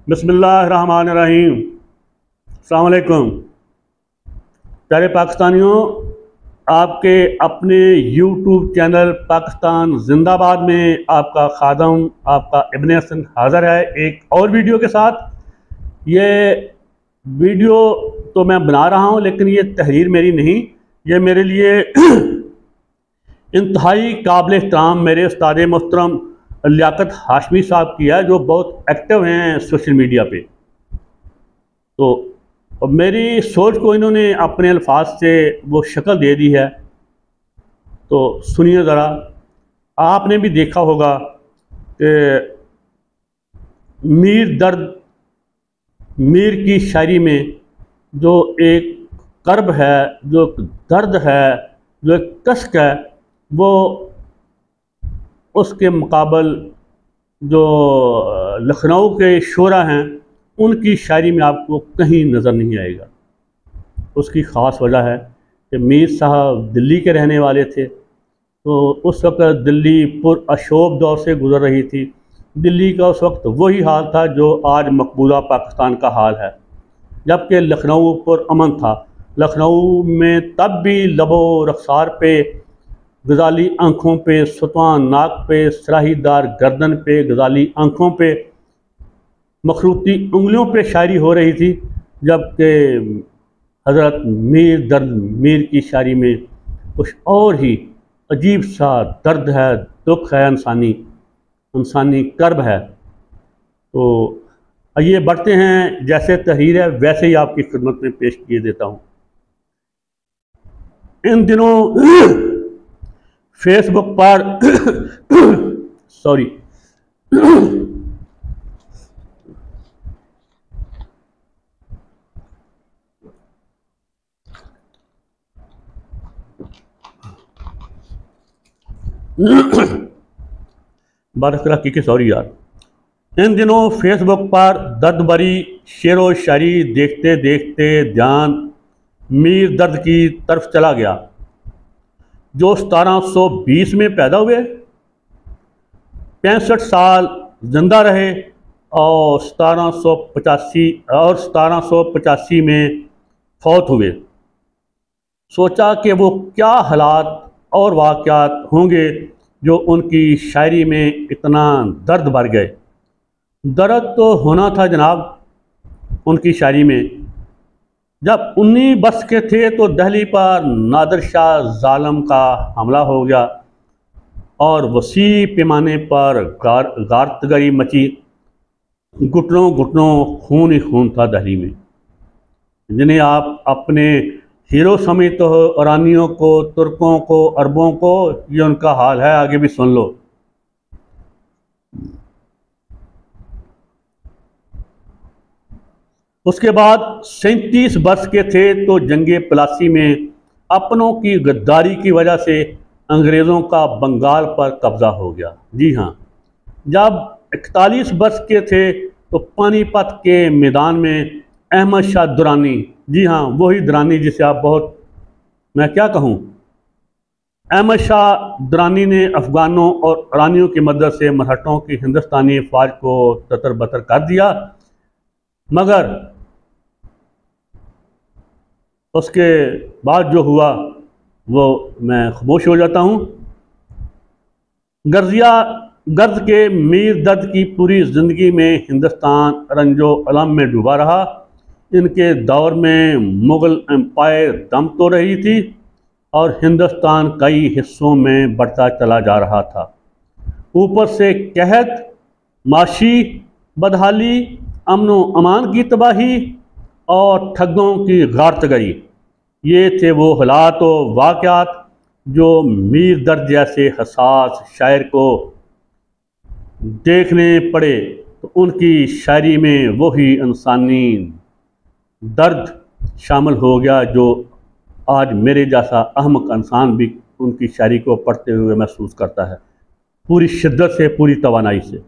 बिस्मिल्लाहिर्रहमानिर्रहीम। अस्सलाम वालेकुम। प्यारे पाकिस्तानियों, आपके अपने यूट्यूब चैनल पाकिस्तान जिंदाबाद में आपका खादम, आपका इब्न हसन हाज़िर है एक और वीडियो के साथ। ये वीडियो तो मैं बना रहा हूँ, लेकिन ये तहरीर मेरी नहीं, ये मेरे लिए इंतहाई काबिल एहतराम मेरे उस्ताद मोहतरम लियाकत हाशमी साहब की है, जो बहुत एक्टिव हैं सोशल मीडिया पे। तो अब मेरी सोच को इन्होंने अपने अल्फाज से वो शक्ल दे दी है। तो सुनिए ज़रा। आपने भी देखा होगा कि मीर की शायरी में जो एक कर्ब है, जो एक दर्द है, जो एक कश्क है, वो उसके मुकाबल जो लखनऊ के शोरा हैं उनकी शायरी में आपको कहीं नज़र नहीं आएगा। उसकी ख़ास वजह है कि मीर साहब दिल्ली के रहने वाले थे। तो उस वक्त दिल्ली पुरअशोभ दौर से गुज़र रही थी। दिल्ली का उस वक्त वही हाल था जो आज मकबूजा पाकिस्तान का हाल है, जबकि लखनऊ पुरअमन था। लखनऊ में तब भी लबो रखसार पे, गजाली आँखों पे, सुतवान नाक पे, सराहीदार गर्दन पे, गजाली आँखों पे, मखरूती उंगलियों पे शायरी हो रही थी। जबकि हज़रत मीर की शायरी में कुछ और ही अजीब सा दर्द है, दुख है, इंसानी कर्ब है। तो आइए बढ़ते हैं, जैसे तहरीर है वैसे ही आपकी खिदमत में पेश किए देता हूँ। इन दिनों फेसबुक पर सॉरी सॉरी यार। इन दिनों फेसबुक पर दर्द भरी शेर व शायरी देखते देखते ध्यान मीर दर्द की तरफ चला गया, जो 1720 में पैदा हुए, 65 साल जिंदा रहे और 1785 में फौत हुए। सोचा कि वो क्या हालात और वाक़यात होंगे जो उनकी शायरी में इतना दर्द भर गए। दर्द तो होना था जनाब उनकी शायरी में। जब 19 वर्ष के थे तो दिल्ली पर नादिर शाह ज़ालिम का हमला हो गया और वसी पैमाने पर गारतगरी मची। घुटनों घुटनों खून ही खून था दिल्ली में, जिन्हें आप अपने हीरो समझते हो, ईरानियों को, तुर्कों को, अरबों को। ये उनका हाल है, आगे भी सुन लो। उसके बाद 37 वर्ष के थे तो जंगे प्लासी में अपनों की गद्दारी की वजह से अंग्रेज़ों का बंगाल पर कब्ज़ा हो गया। जी हाँ, जब 41 वर्ष के थे तो पानीपत के मैदान में अहमद शाह दुरानी, जी हाँ वही दुरानी जिसे आप बहुत, मैं क्या कहूँ, अहमद शाह दुरानी ने अफ़गानों और ईरानियों की मदद से मराठों की हिंदुस्तानी फ़ौज को ततर बतर कर दिया। मगर उसके बाद जो हुआ वो मैं खामोश हो जाता हूँ। गर्ज के मीर दर्द की पूरी ज़िंदगी में हिंदुस्तान रंजो अलम में डूबा रहा। इनके दौर में मुग़ल एम्पायर दम तो रही थी और हिंदुस्तान कई हिस्सों में बढ़ता चला जा रहा था। ऊपर से कहत, माशी बदहाली, अमनो अमान की तबाही और ठगों की गारतगरी, ये थे वो हालात व वाक़यात जो मीर दर्द जैसे हसास शायर को देखने पड़े। तो उनकी शायरी में वही इंसानी दर्द शामिल हो गया जो आज मेरे जैसा अहमक इंसान भी उनकी शायरी को पढ़ते हुए महसूस करता है, पूरी शिद्दत से, पूरी तवानाई से।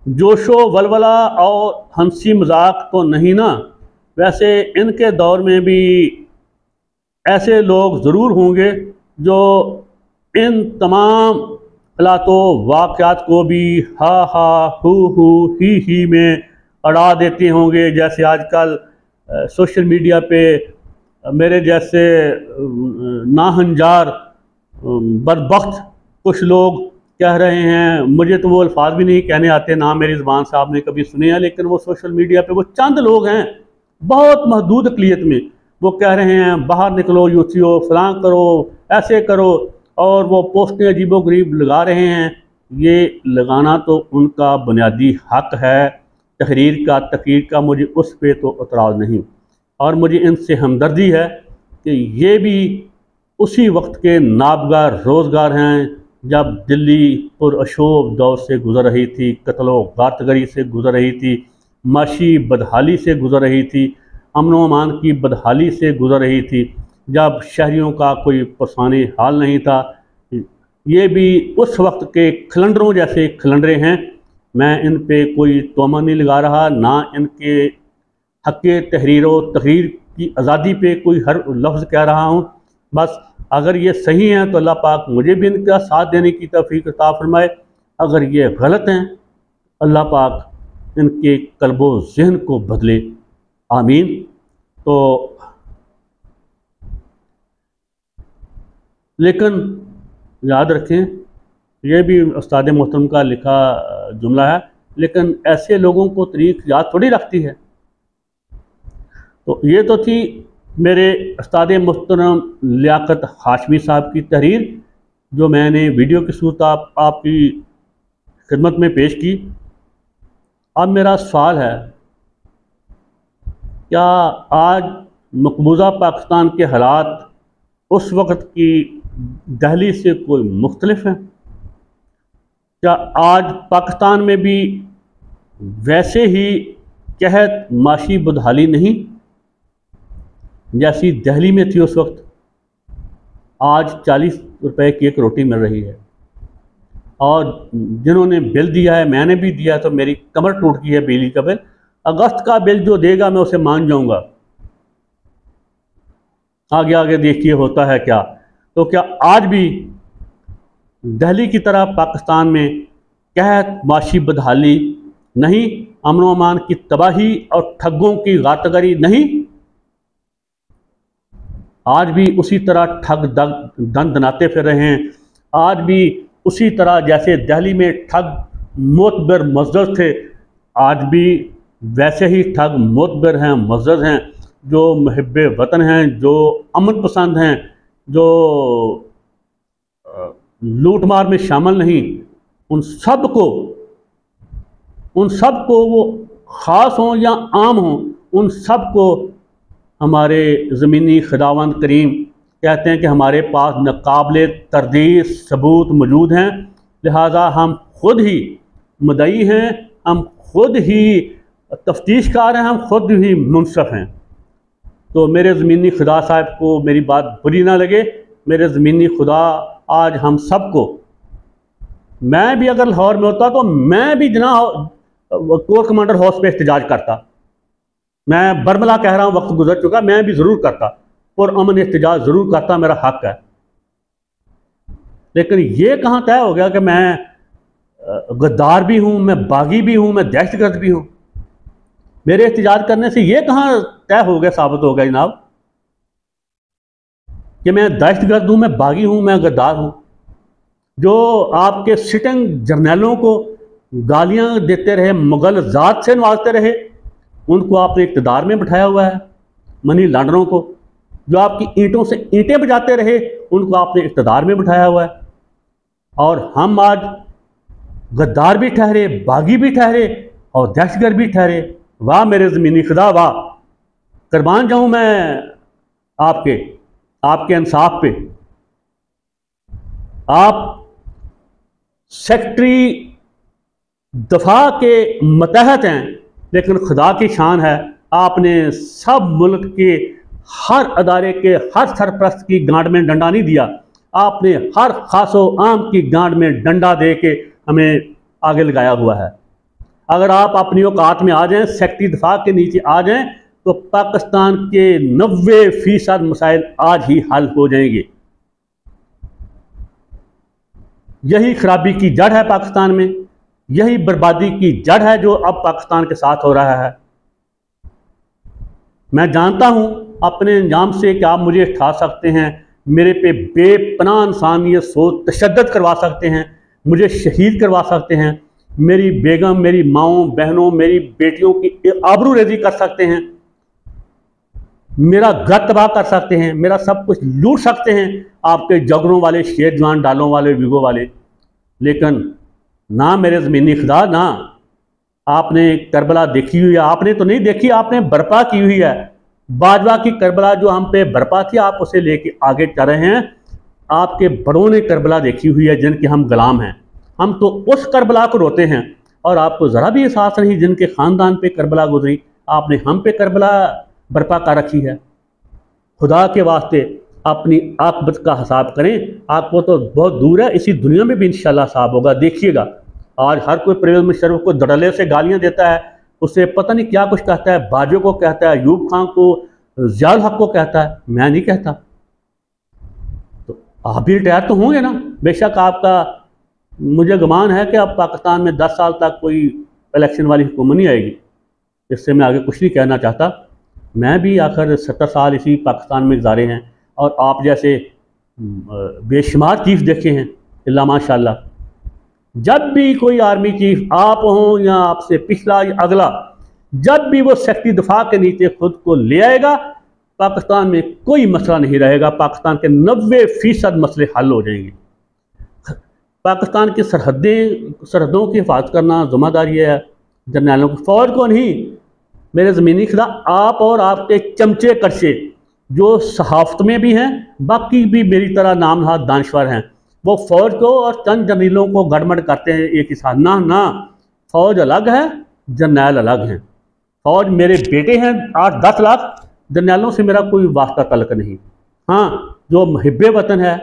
जोशो वलवला और हंसी मजाक तो नहीं ना, वैसे इनके दौर में भी ऐसे लोग ज़रूर होंगे जो इन तमाम अल्लाह तो वाक़यात को भी हा हा हू ही में अड़ा देते होंगे। जैसे आजकल सोशल मीडिया पे मेरे जैसे नाहंजार बदबख्त कुछ लोग कह रहे हैं, मुझे तो वो अल्फाज भी नहीं कहने आते, ना मेरी ज़बान से आपने कभी सुने हैं, लेकिन वो सोशल मीडिया पे वो चंद लोग हैं बहुत महदूद अक़लियत में, वो कह रहे हैं बाहर निकलो यूथियो, फलां करो, ऐसे करो, और वो पोस्टें अजीबो गरीब लगा रहे हैं। ये लगाना तो उनका बुनियादी हक़ है तहरीर का, तकरीर का, मुझे उस पर तो एतराज़ नहीं। और मुझे इनसे हमदर्दी है कि ये भी उसी वक्त के नाबगार रोज़गार हैं जब दिल्ली पुरअशोब दौर से गुज़र रही थी, कत्लो गारतगरी से गुज़र रही थी, माशी बदहाली से गुज़र रही थी, अमन व अमान की बदहाली से गुज़र रही थी, जब शहरियों का कोई पुरसानी हाल नहीं था। ये भी उस वक्त के खलंडरों जैसे खलंडरे हैं। मैं इन पे कोई तोहमत नहीं लगा रहा, ना इनके हक़ तहरीर व तकरीर की आज़ादी पे कोई हर लफ्ज़ कह रहा हूँ। बस अगर ये सही हैं तो अल्लाह पाक मुझे भी इनका साथ देने की तौफीक अता फरमाए, अगर ये गलत हैं अल्लाह पाक इनके कल्बो ज़हन को बदले, आमीन। तो लेकिन याद रखें, ये भी उस्ताद मोहतरम का लिखा जुमला है, लेकिन ऐसे लोगों को तरीक़ याद थोड़ी रखती है। तो ये तो थी मेरे उस्ताद मोहतरम लियाकत हाशमी साहब की तहरीर, जो मैंने वीडियो की सूरत आपकी खिदमत में पेश की। अब मेरा सवाल है, क्या आज मकबूजा पाकिस्तान के हालात उस वक़्त की दिल्ली से कोई मुख्तलिफ हैं? क्या आज पाकिस्तान में भी वैसे ही कहत माशी बदहाली नहीं जैसी दिल्ली में थी उस वक्त? आज 40 रुपए की एक रोटी मिल रही है, और जिन्होंने बिल दिया है, मैंने भी दिया है, तो मेरी कमर टूट गई है बिजली का बिल। अगस्त का बिल जो देगा मैं उसे मान जाऊंगा। आगे आगे देखिए होता है क्या। तो क्या आज भी दिल्ली की तरह पाकिस्तान में कहत माशी बदहाली नहीं, अमन व अमान की तबाही और ठगों की गारतगरी नहीं? आज भी उसी तरह ठग दन दनाते फिर रहे हैं। आज भी उसी तरह जैसे दिल्ली में ठग मोतबर मज़दूर थे, आज भी वैसे ही ठग मोतबर हैं, मज़दूर हैं, जो मुहिब्बे वतन हैं, जो अमन पसंद हैं, जो लूट मार में शामिल नहीं, उन सब को वो ख़ास हों या आम हों, उन सब को हमारे ज़मीनी खुदावंद करीम कहते हैं कि हमारे पास नाकाबिले तरदीद सबूत मौजूद हैं, लिहाजा हम खुद ही मुद्दई हैं, हम खुद ही तफ्तीशकार हैं, हम खुद ही मुनसफ़ हैं। तो मेरे ज़मीनी खुदा साहब को मेरी बात बुरी ना लगे, मेरे ज़मीनी खुदा आज हम सब को, मैं भी अगर लाहौर में होता तो मैं भी जना कोर कमांडर हाउस पे एहतजाज करता। मैं बरमला कह रहा हूँ, वक्त गुजर चुका, मैं भी ज़रूर करता और अमन एहतजाज ज़रूर करता, मेरा हक़ है। लेकिन ये कहाँ तय हो गया कि मैं गद्दार भी हूँ, मैं बागी भी हूँ, मैं दहशतगर्द भी हूँ? मेरे एहतजाज करने से ये कहाँ तय हो गया, साबित हो गया जनाब कि मैं दहशतगर्द हूँ, मैं बागी हूँ, मैं गद्दार हूँ? जो आपके सिटिंग जर्नलों को गालियाँ देते रहे, मुगल ज़ात से नवाजते रहे, उनको आपने इक़्तिदार में बिठाया हुआ है। मनी लॉन्डरों को, जो आपकी ईंटों से ईंटें बजाते रहे, उनको आपने इक़्तिदार में बिठाया हुआ है। और हम आज गद्दार भी ठहरे, बागी भी ठहरे और दहशतगर्द भी ठहरे। वाह मेरे ज़मीनी खुदा, वाह! कुर्बान जाऊँ मैं आपके इंसाफ पे। आप सेक्रेटरी दफा के मतहत हैं, लेकिन खुदा की शान है, आपने सब मुल्क के हर अदारे के हर सरपरस्त की गांड में डंडा नहीं दिया, आपने हर खासो आम की गांड में डंडा दे के हमें आगे लगाया हुआ है। अगर आप अपनी औकात में आ जाएं, सेक्रेटरी दफा के नीचे आ जाएं, तो पाकिस्तान के 90% मसाइल आज ही हल हो जाएंगे। यही खराबी की जड़ है पाकिस्तान में, यही बर्बादी की जड़ है जो अब पाकिस्तान के साथ हो रहा है। मैं जानता हूं अपने अंजाम से कि आप मुझे ठा सकते हैं, मेरे पे बेपनाह इंसानियत सोच तशद्दुद करवा सकते हैं, मुझे शहीद करवा सकते हैं, मेरी बेगम, मेरी माओं बहनों, मेरी बेटियों की आबरू रेजी कर सकते हैं, मेरा घर तबाह कर सकते हैं, मेरा सब कुछ लूट सकते हैं आपके जगरों वाले, शेर जवान डालों वाले, विगो वाले। लेकिन ना मेरे ज़मीनी खुदा, ना आपने करबला देखी हुई है, आपने तो नहीं देखी, आपने बर्पा की हुई है। बाजवा की करबला जो हम पे बर्पा थी, आप उसे लेके आगे चल रहे हैं। आपके बड़ों ने करबला देखी हुई है जिनके हम गुलाम हैं, हम तो उस करबला को रोते हैं। और आपको ज़रा भी एहसास नहीं जिनके ख़ानदान पे करबला गुजरी, आपने हम पे करबला बर्पा कर रखी है। खुदा के वास्ते अपनी आकबत का हिसाब करें, आपको तो बहुत दूर है, इसी दुनिया में भी इंशाल्लाह हिसाब होगा। देखिएगा, आज हर कोई परवेज़ मुशर्रफ को धड़ल्ले से गालियां देता है, उससे पता नहीं क्या कुछ कहता है, बाजो को कहता है, अयूब खान को, ज़ियाउल हक को कहता है, मैं नहीं कहता। तो आप भी रिटायर तो होंगे ना, बेशक आपका, मुझे गुमान है कि अब पाकिस्तान में 10 साल तक कोई इलेक्शन वाली हुकूमत नहीं आएगी। इससे मैं आगे कुछ नहीं कहना चाहता। मैं भी आखिर 70 साल इसी पाकिस्तान में गुजारे हैं और आप जैसे बेशुमार चीफ देखे हैं, अल्लाह माशाल्लाह। जब भी कोई आर्मी चीफ, आप हों या आपसे पिछला या अगला, जब भी वो सेक्रेटरी दिफा के नीचे खुद को ले आएगा, पाकिस्तान में कोई मसला नहीं रहेगा, पाकिस्तान के 90% मसले हल हो जाएंगे। पाकिस्तान की सरहदों की हिफाजत करना जिम्मेदारी है जर्नैलों की, फौज को नहीं। मेरे ज़मीनी खुदा, आप और आपके चमचे कच्चे जो सहाफ़त में भी हैं, बाकी भी मेरी तरह नाम नहाद दानश्वर हैं, वो फ़ौज को और चंद जर्नैलों को गड़बड़ करते हैं एक ही साथ। ना ना, फ़ौज अलग है, जर्नैल अलग हैं। फ़ौज मेरे बेटे हैं 8-10 लाख, जर्नैलों से मेरा कोई वास्ता तल्क नहीं। हाँ, जो मुहिब्बे वतन है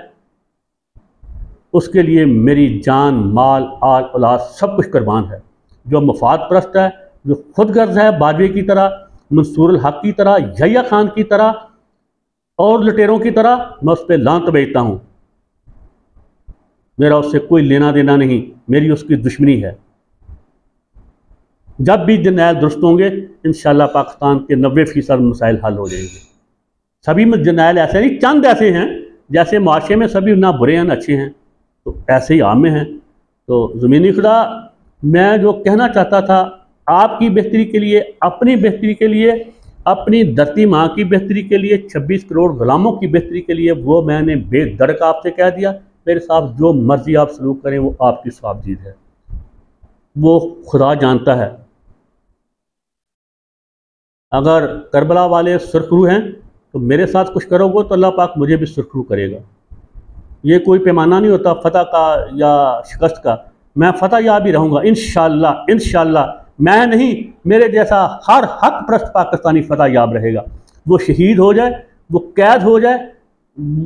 उसके लिए मेरी जान, माल, आल औलाद सब कुछ कुर्बान है। जो मफाद परस्त है, जो खुद गर्ज है, बाजवे की तरह, मंसूरुल हक की तरह, यहिया खान की तरह और लुटेरों की तरह, मैं उस पर लांत बेचता हूँ। मेरा उससे कोई लेना देना नहीं, मेरी उसकी दुश्मनी है। जब भी जर्नैल दुरुस्त होंगे, इंशाल्लाह पाकिस्तान के 90% मसाइल हल हो जाएंगे। सभी में जर्नैल ऐसे नहीं, चंद ऐसे हैं जैसे माशरे में सभी ना बुरे हैं ना अच्छे हैं, तो ऐसे ही आम में हैं। तो ज़मीनी खुदा, मैं जो कहना चाहता था आपकी बेहतरी के लिए, अपनी बेहतरी के लिए, अपनी धरती माँ की बेहतरी के लिए, 26 करोड़ गुलामों की बेहतरी के लिए, वो मैंने बेधड़क आपसे कह दिया। मेरे साथ जो मर्जी आप सलूक करें वो आपकी साबजीद है, वो खुदा जानता है। अगर करबला वाले सुरखरू हैं तो मेरे साथ कुछ करोगे तो अल्लाह पाक मुझे भी सुरखरू करेगा। ये कोई पैमाना नहीं होता फतह का या शिकस्त का। मैं फतह याब ही रहूँगा इंशाअल्लाह। इंशाअल्लाह मैं नहीं, मेरे जैसा हर हक परस्त पाकिस्तानी फतह याब रहेगा। वो शहीद हो जाए, वो कैद हो जाए,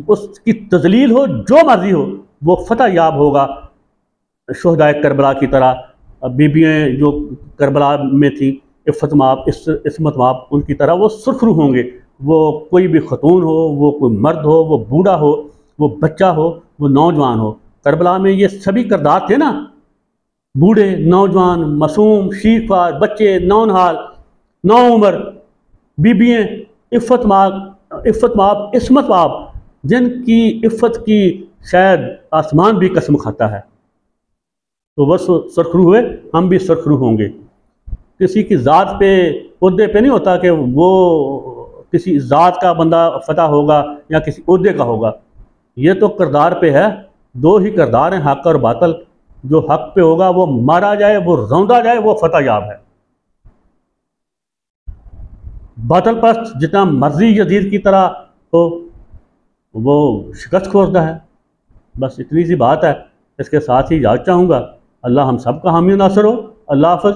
उसकी तजलील हो, जो मर्जी हो, वो फतह याब होगा शुहदाए करबला की तरह। बीबियाँ जो करबला में थी, इफ़्फ़त माब, इस्मत माब, उनकी तरह वो सुरखरू होंगे। वो कोई भी खतून हो, वो कोई मर्द हो, वो बूढ़ा हो, वो बच्चा हो, वो नौजवान हो। करबला में ये सभी किरदार थे ना, बूढ़े, नौजवान, मासूम, शीखवार, बच्चे, नौनहाल, नौ उम्र, बीबियाँ, इफ़्फ़त माब, इस्मत माब, जिनकी इफ़्फ़त की शायद आसमान भी कसम खाता है। तो वह सुरखरू हुए, हम भी सुरखरू होंगे। किसी की ज़ात पे, उहदे पे नहीं होता कि वो किसी ज़ात का बंदा फतह होगा या किसी उहदे का होगा। ये तो किरदार पे है। दो ही किरदार हैं, हक और बातल। जो हक पे होगा वो मारा जाए, वो रौंदा जाए, वो फतह याब है। बातल परस्त जितना मर्जी यजीद की तरह हो, वो शिकस्त खोजता है। बस इतनी सी बात है। इसके साथ ही इजाज़त चाहूँगा। अल्लाह हम सब का हामी नासर हो। अल्लाह हाफ़िज़।